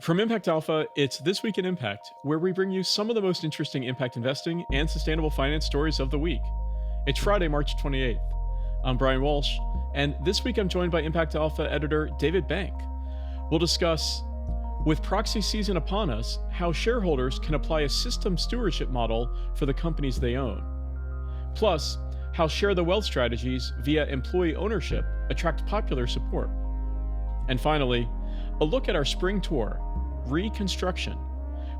From Impact Alpha, it's This Week in Impact, where we bring you some of the most interesting impact investing and sustainable finance stories of the week. It's Friday, March 28th. I'm Brian Walsh, and this week I'm joined by Impact Alpha editor David Bank. We'll discuss, with Proxy season upon us, how shareholders can apply a system stewardship model for the companies they own. Plus, how share the wealth strategies via employee ownership attract popular support. And finally, a look at our spring tour, Reconstruction,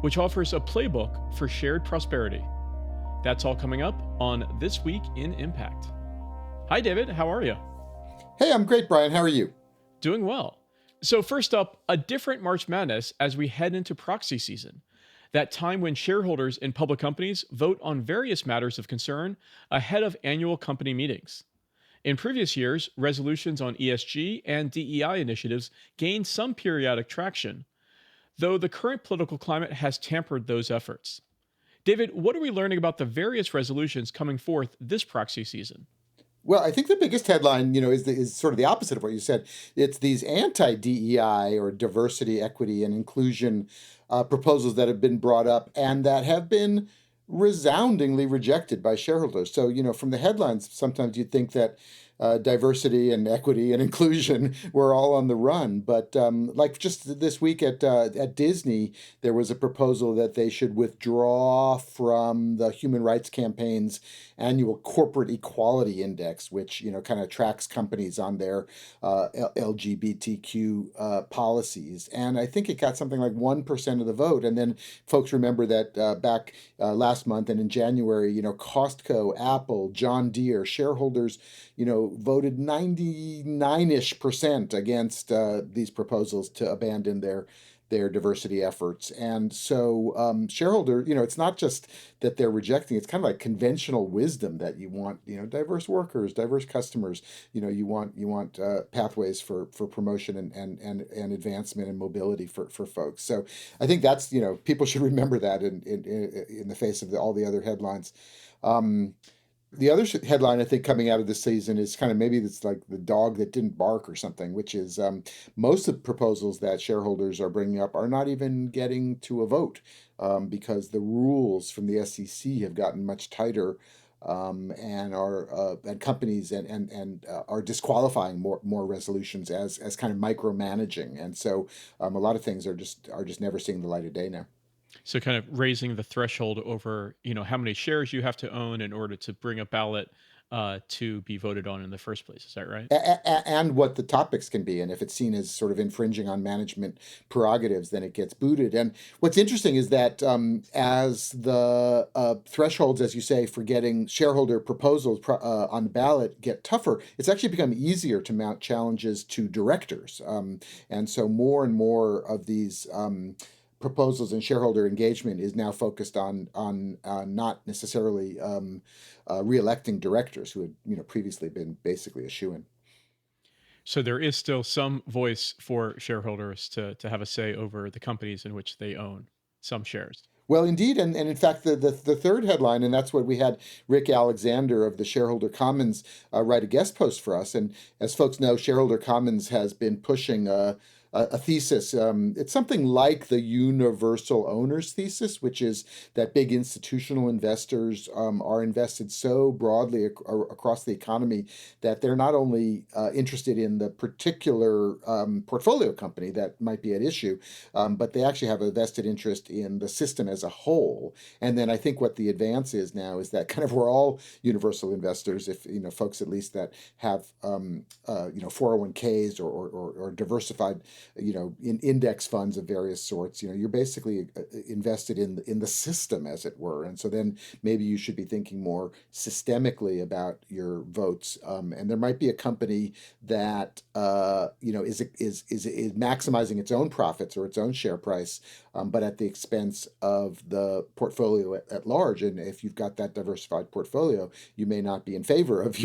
which offers a playbook for shared prosperity. That's all coming up on This Week in Impact. Hi, David. How are you? Hey, I'm great, Brian. How are you? Doing well. So first up, a different March Madness as we head into Proxy season, that time when shareholders in public companies vote on various matters of concern ahead of annual company meetings. In previous years, resolutions on ESG and DEI initiatives gained some periodic traction, though the current political climate has tampered those efforts. David, what are we learning about the various resolutions coming forth this proxy season? Well, I think the biggest headline, is sort of the opposite of what you said. It's these anti-DEI or diversity, equity, and inclusion proposals that have been brought up and that have been resoundingly rejected by shareholders. So, from the headlines, sometimes you'd think that diversity and equity and inclusion were all on the run. But like just this week at Disney, there was a proposal that they should withdraw from the Human Rights Campaign's annual Corporate Equality Index, which kind of tracks companies on their LGBTQ policies. And I think it got something like 1% of the vote. And then folks remember that back last month and in January, Costco, Apple, John Deere, shareholders, voted 99-ish% against these proposals to abandon their diversity efforts. And so shareholder, it's not just that they're rejecting, it's kind of like conventional wisdom that you want, diverse workers, diverse customers, you want pathways for promotion and advancement and mobility for folks. So I think that's, people should remember that in the face of all the other headlines. The other headline, I think, coming out of this season is kind of maybe it's like the dog that didn't bark or something, which is most of the proposals that shareholders are bringing up are not even getting to a vote because the rules from the SEC have gotten much tighter and companies are disqualifying more resolutions as kind of micromanaging, and so a lot of things are just never seeing the light of day now. So kind of raising the threshold over, how many shares you have to own in order to bring a ballot to be voted on in the first place. Is that right? And what the topics can be. And if it's seen as sort of infringing on management prerogatives, then it gets booted. And what's interesting is that as the thresholds, as you say, for getting shareholder proposals on the ballot get tougher, it's actually become easier to mount challenges to directors. And so more and more of these proposals and shareholder engagement is now focused on not necessarily re-electing directors who had previously been basically a shoo-in. So there is still some voice for shareholders to have a say over the companies in which they own some shares. Well, indeed, and in fact, the third headline, and that's what we had Rick Alexander of the Shareholder Commons write a guest post for us. And as folks know, Shareholder Commons has been pushing a thesis. It's something like the universal owners thesis, which is that big institutional investors are invested so broadly across the economy that they're not only interested in the particular portfolio company that might be at issue, but they actually have a vested interest in the system as a whole. And then I think what the advance is now is that kind of we're all universal investors, if folks at least that have 401ks or diversified in index funds of various sorts, you're basically invested in the system, as it were. And so then maybe you should be thinking more systemically about your votes. And there might be a company that is maximizing its own profits or its own share price, but at the expense of the portfolio at large. And if you've got that diversified portfolio, you may not be in favor of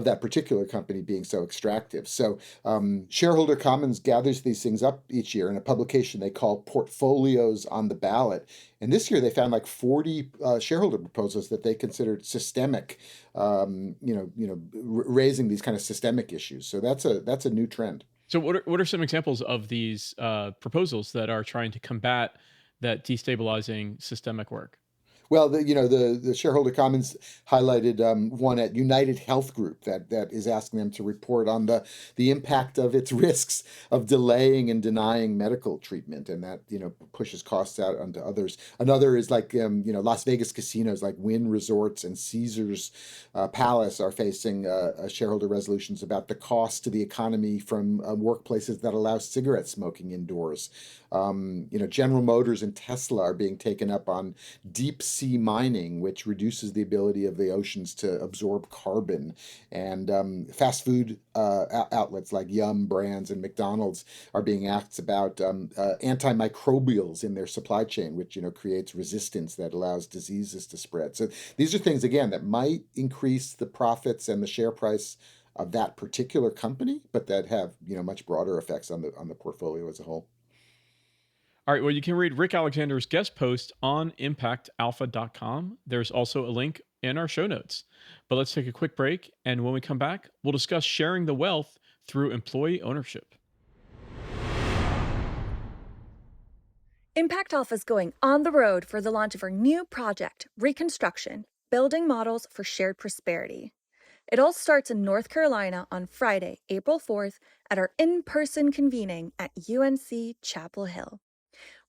that particular company being so extractive. So Shareholder Commons gathers these things up each year in a publication they call Portfolios on the Ballot. And this year they found like 40 shareholder proposals that they considered systemic, raising these kind of systemic issues. So that's a new trend. So, what are some examples of these proposals that are trying to combat that destabilizing systemic work? Well, the shareholder comments highlighted one at United Health Group that is asking them to report on the impact of its risks of delaying and denying medical treatment, and that pushes costs out onto others. Another is like Las Vegas casinos like Wynn Resorts and Caesars Palace are facing shareholder resolutions about the cost to the economy from workplaces that allow cigarette smoking indoors. General Motors and Tesla are being taken up on deep sea mining, which reduces the ability of the oceans to absorb carbon. And fast food outlets like Yum Brands and McDonald's are being asked about antimicrobials in their supply chain, which creates resistance that allows diseases to spread. So these are things again that might increase the profits and the share price of that particular company, but that have much broader effects on the portfolio as a whole. All right, well, you can read Rick Alexander's guest post on impactalpha.com. There's also a link in our show notes. But let's take a quick break. And when we come back, we'll discuss sharing the wealth through employee ownership. Impact Alpha is going on the road for the launch of our new project, Reconstruction, Building Models for Shared Prosperity. It all starts in North Carolina on Friday, April 4th, at our in-person convening at UNC Chapel Hill.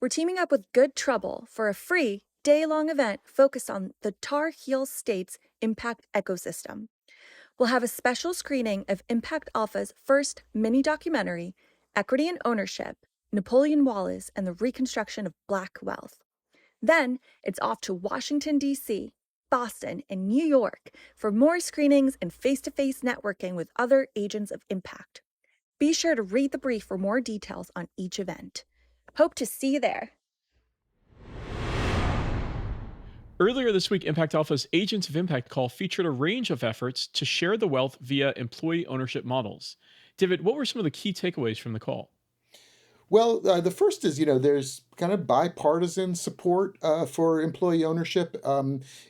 We're teaming up with Good Trouble for a free day-long event focused on the Tar Heel State's impact ecosystem. We'll have a special screening of Impact Alpha's first mini-documentary, Equity and Ownership, Napoleon Wallace and the Reconstruction of Black Wealth. Then it's off to Washington, D.C., Boston, and New York for more screenings and face-to-face networking with other agents of impact. Be sure to read the brief for more details on each event. Hope to see you there. Earlier this week, Impact Alpha's Agents of Impact call featured a range of efforts to share the wealth via employee ownership models. David, what were some of the key takeaways from the call? Well, the first is, there's kind of bipartisan support for employee ownership.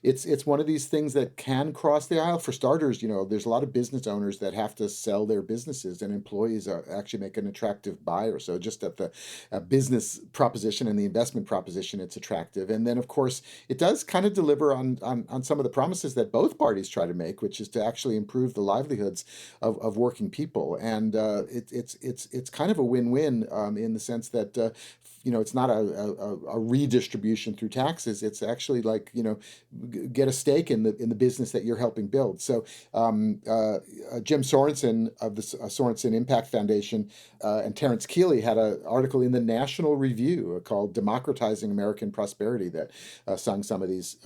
It's one of these things that can cross the aisle. For starters, there's a lot of business owners that have to sell their businesses, and employees actually make an attractive buyer. So just at the business proposition and the investment proposition, it's attractive. And then, of course, it does kind of deliver on some of the promises that both parties try to make, which is to actually improve the livelihoods of working people. And it's kind of a win-win in the sense that it's not a redistribution through taxes. It's actually like get a stake in the business that you're helping build. So Jim Sorensen of the Sorensen Impact Foundation and Terrence Keeley had an article in the National Review called "Democratizing American Prosperity" that sung some of these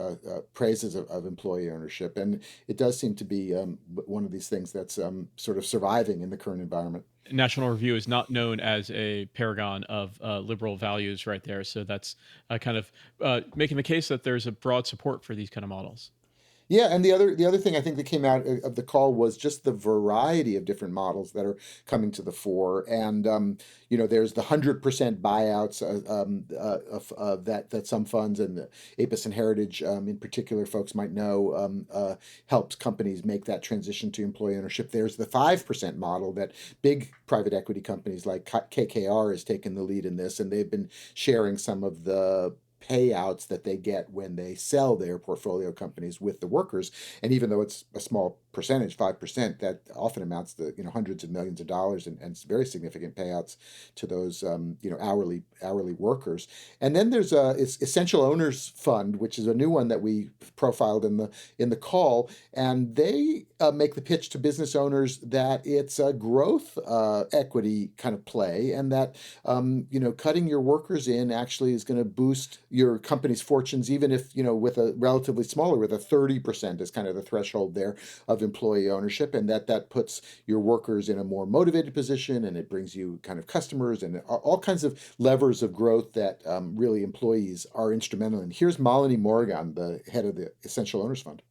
praises of employee ownership, and it does seem to be one of these things that's sort of surviving in the current environment. National Review is not known as a paragon of liberal values right there. So that's kind of making the case that there's a broad support for these kind of models. Yeah, and the other thing I think that came out of the call was just the variety of different models that are coming to the fore, and there's the 100% buyouts that some funds and the Apis and Heritage in particular folks might know helps companies make that transition to employee ownership. There's the 5% model that big private equity companies like KKR has taken the lead in this, and they've been sharing some of the payouts that they get when they sell their portfolio companies with the workers. And even though it's a small percentage, 5%, that often amounts to hundreds of millions of dollars and very significant payouts to those hourly workers. And then there's a Essential Owners Fund, which is a new one that we profiled in the call, and they make the pitch to business owners that it's a growth equity kind of play, and that cutting your workers in actually is going to boost your company's fortunes, even if with a relatively smaller, with a 30% is kind of the threshold there of employee ownership, and that puts your workers in a more motivated position, and it brings you kind of customers and all kinds of levers of growth that really employees are instrumental in. Here's Malini Morgan, the head of the Essential Owners Fund.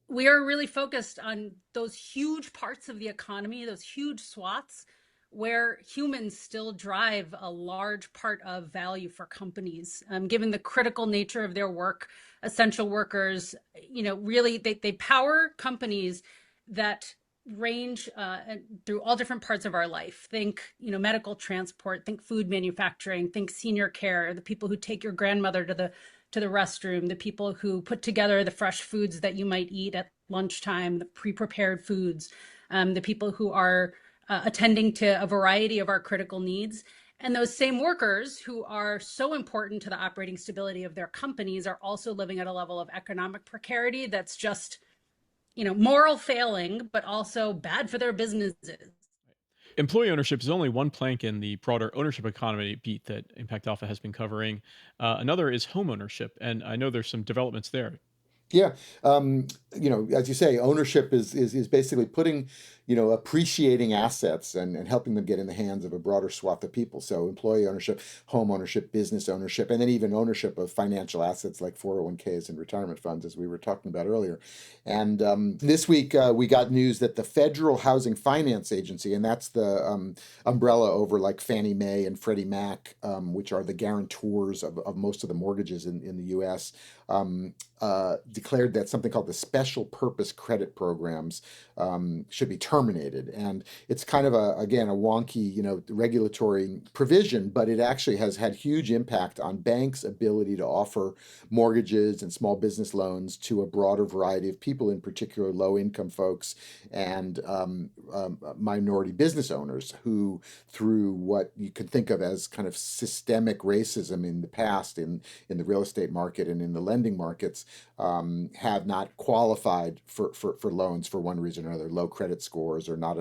We are really focused on those huge parts of the economy, those huge swaths where humans still drive a large part of value for companies, given the critical nature of their work. Essential workers, really, they power companies that range through all different parts of our life. Think, medical transport, think food manufacturing, think senior care, the people who take your grandmother to the restroom, the people who put together the fresh foods that you might eat at lunchtime, the pre-prepared foods, the people who are attending to a variety of our critical needs. And those same workers who are so important to the operating stability of their companies are also living at a level of economic precarity that's just, moral failing, but also bad for their businesses. Employee ownership is only one plank in the broader ownership economy beat that Impact Alpha has been covering. Another is home ownership, and I know there's some developments there. Yeah, as you say, ownership is basically putting, appreciating assets and helping them get in the hands of a broader swath of people. So employee ownership, home ownership, business ownership, and then even ownership of financial assets like 401ks and retirement funds, as we were talking about earlier. And this week we got news that the Federal Housing Finance Agency, and that's the umbrella over like Fannie Mae and Freddie Mac, which are the guarantors of most of the mortgages in the U.S., declared that something called the special purpose credit programs should be terminated. And it's kind of again, a wonky, regulatory provision, but it actually has had huge impact on banks' ability to offer mortgages and small business loans to a broader variety of people, in particular low income folks and minority business owners who, through what you could think of as kind of systemic racism in the past in the real estate market and in the lending markets, have not qualified for loans for one reason or another, low credit scores or not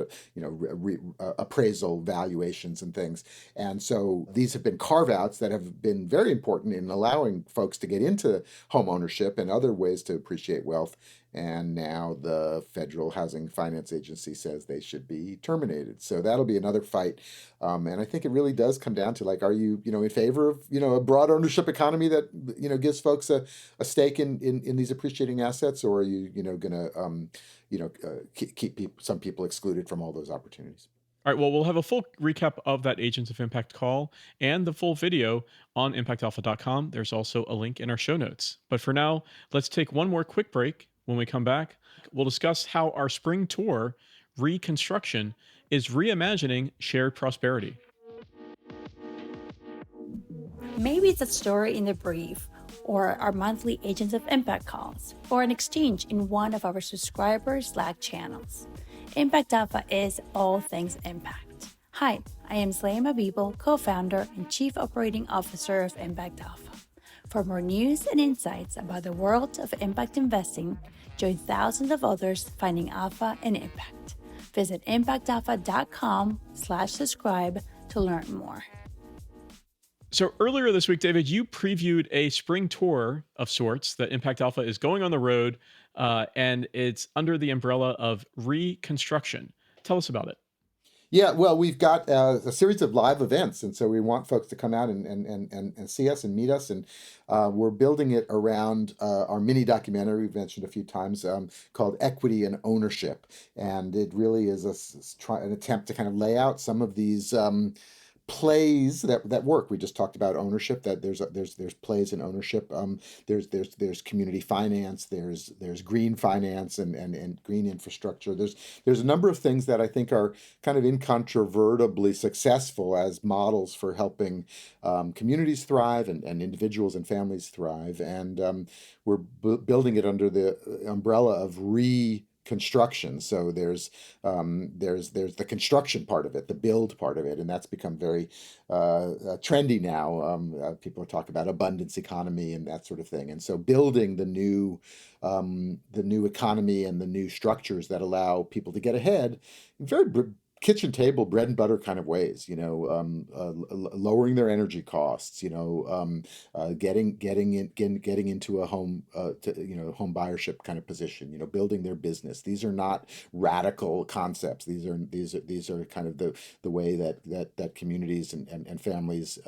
appraisal valuations and things. And so these have been carve outs that have been very important in allowing folks to get into home ownership and other ways to appreciate wealth. And now the Federal Housing Finance Agency says they should be terminated. So that'll be another fight. And I think it really does come down to, like, are you, in favor of, a broad ownership economy that, gives folks a stake in these appreciating assets, or are you, going to, keep some people excluded from all those opportunities? All right, well, we'll have a full recap of that Agents of Impact call and the full video on impactalpha.com. There's also a link in our show notes. But for now, let's take one more quick break. When we come back, we'll discuss how our spring tour, Reconstruction, is reimagining shared prosperity. Maybe it's a story in the brief, or our monthly Agents of Impact calls, or an exchange in one of our subscribers' Slack channels. Impact Alpha is all things impact. Hi, I am Slayma Abibel, co-founder and chief operating officer of Impact Alpha. For more news and insights about the world of impact investing, join thousands of others finding alpha and impact. Visit impactalpha.com/subscribe to learn more. So earlier this week, David, you previewed a spring tour of sorts that Impact Alpha is going on the road, and it's under the umbrella of Reconstruction. Tell us about it. Yeah, well, we've got a series of live events, and so we want folks to come out and see us and meet us. And we're building it around our mini documentary we've mentioned a few times, called Equity and Ownership. And it really is an attempt to kind of lay out some of these plays that work. We just talked about ownership, that there's plays in ownership. There's community finance, there's green finance and green infrastructure. There's a number of things that I think are kind of incontrovertibly successful as models for helping communities thrive and individuals and families thrive. And we're building it under the umbrella of construction. So there's the construction part of it, the build part of it, and that's become very trendy now. People talk about abundance economy and that sort of thing. And so building the new economy and the new structures that allow people to get ahead in very kitchen table, bread and butter kind of ways, lowering their energy costs, getting into a home, home buyership kind of position, building their business. These are not radical concepts. These are kind of the way that communities and families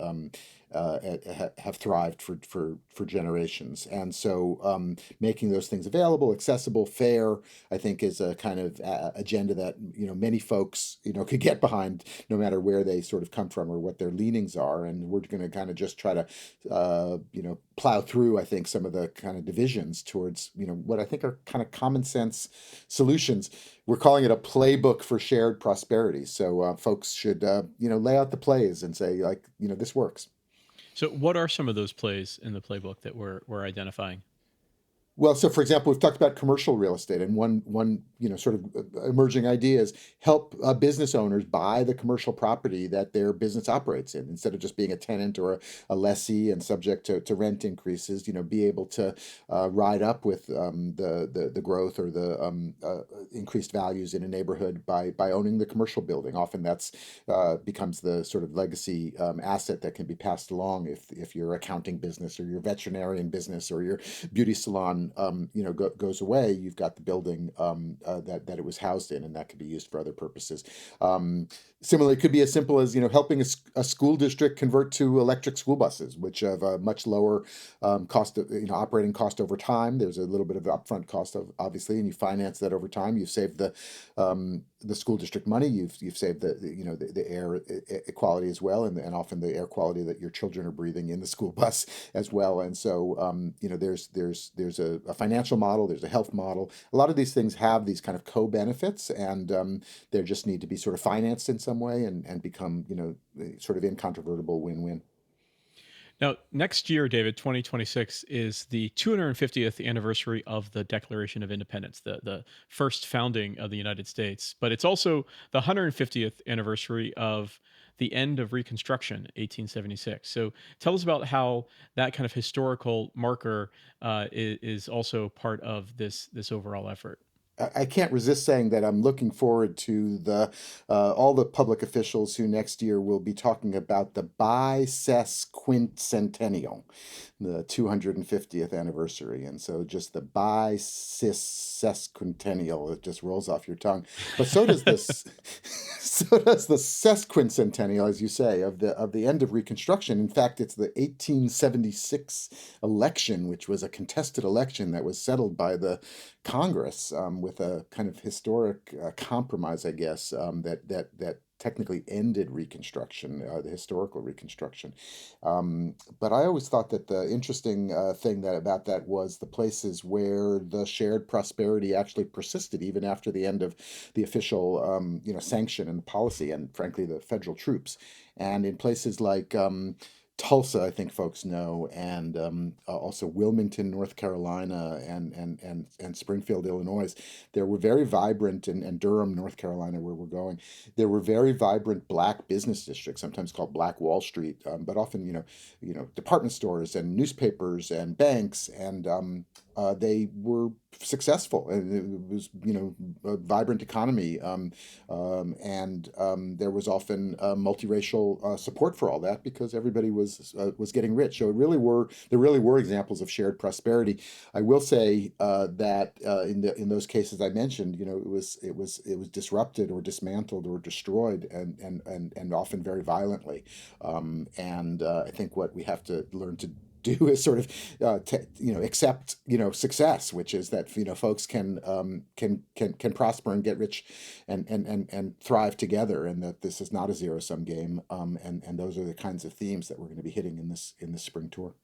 have thrived for generations. And so making those things available, accessible, fair, I think is a kind of agenda that many folks could get behind, no matter where they sort of come from or what their leanings are. And we're going to kind of just try to plow through, I think, some of the kind of divisions towards what I think are kind of common sense solutions. We're calling it a playbook for shared prosperity. So folks should lay out the plays and say, like, this works. So what are some of those plays in the playbook that we're identifying? Well, so for example, we've talked about commercial real estate, and one sort of emerging idea is help business owners buy the commercial property that their business operates in, instead of just being a tenant or a lessee and subject to rent increases. Be able to ride up with the growth or the increased values in a neighborhood by owning the commercial building. Often that's becomes the sort of legacy asset that can be passed along if your accounting business or your veterinarian business or your beauty salon goes away. You've got the building that it was housed in, and that could be used for other purposes. Similarly, it could be as simple as helping a school district convert to electric school buses, which have a much lower cost of operating cost over time. There's a little bit of upfront cost, obviously, and you finance that over time. You've saved the school district money. You've saved the air quality as well, and often the air quality that your children are breathing in the school bus as well. And so there's a financial model, there's a health model. A lot of these things have these kind of co-benefits, and they just need to be sort of financed in some way and become sort of incontrovertible win-win. Now, next year, David, 2026 is the 250th anniversary of the Declaration of Independence, the first founding of the United States. But it's also the 150th anniversary of the end of Reconstruction, 1876. So tell us about how that kind of historical marker is also part of this overall effort. I can't resist saying that I'm looking forward to all the public officials who next year will be talking about the bisesquicentennial, the 250th anniversary. And so just the bisesquicentennial, it just rolls off your tongue. But so does this. So does the sesquicentennial, as you say, of the end of Reconstruction. In fact, it's the 1876 election, which was a contested election that was settled by the Congress with a kind of historic compromise, I guess, that technically ended Reconstruction, the historical Reconstruction. But I always thought that the interesting thing about that was the places where the shared prosperity actually persisted even after the end of the official sanction and policy, and frankly the federal troops. And in places like Tulsa, I think folks know, and also Wilmington, North Carolina, and Springfield, Illinois. There were very vibrant, and Durham, North Carolina, where we're going. There were very vibrant Black business districts, sometimes called Black Wall Street, but often department stores and newspapers and banks, and they were successful, and it was a vibrant economy, and there was often multiracial support for all that because everybody was getting rich. So there really were examples of shared prosperity. I will say that in those cases I mentioned, it was disrupted or dismantled or destroyed, and often very violently. And I think what we have to learn to do is sort of accept success, which is that folks can prosper and get rich and thrive together, and that this is not a zero-sum game, and those are the kinds of themes that we're going to be hitting in this spring tour.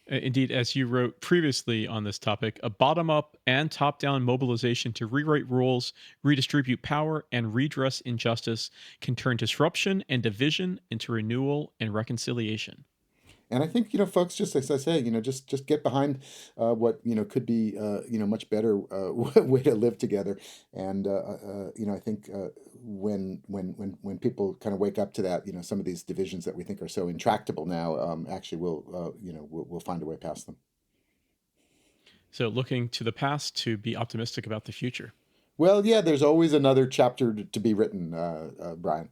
Indeed, as you wrote previously on this topic, a bottom-up and top-down mobilization to rewrite rules, redistribute power, and redress injustice can turn disruption and division into renewal and reconciliation. And I think, folks, just as I say, just get behind what, could be, much better way to live together. And, I think when people kind of wake up to that, some of these divisions that we think are so intractable now, actually we'll find a way past them. So looking to the past to be optimistic about the future. Well, yeah, there's always another chapter to be written, Brian.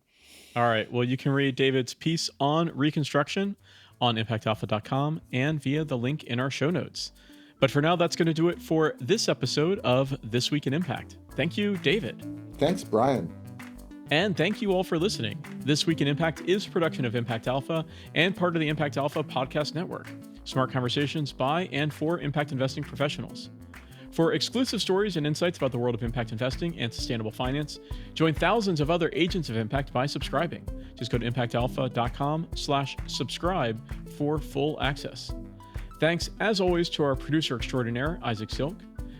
All right. Well, you can read David's piece on Reconstruction on ImpactAlpha.com and via the link in our show notes. But for now, that's going to do it for this episode of This Week in Impact. Thank you, David. Thanks, Brian. And thank you all for listening. This Week in Impact is a production of ImpactAlpha and part of the ImpactAlpha podcast network. Smart conversations by and for impact investing professionals. For exclusive stories and insights about the world of impact investing and sustainable finance, join thousands of other agents of impact by subscribing. Just go to impactalpha.com/subscribe for full access. Thanks, as always, to our producer extraordinaire, Isaac Silk.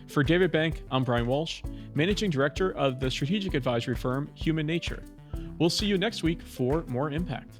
For David Bank, I'm Brian Walsh, Managing Director of the strategic advisory firm Human Nature. We'll see you next week for more Impact.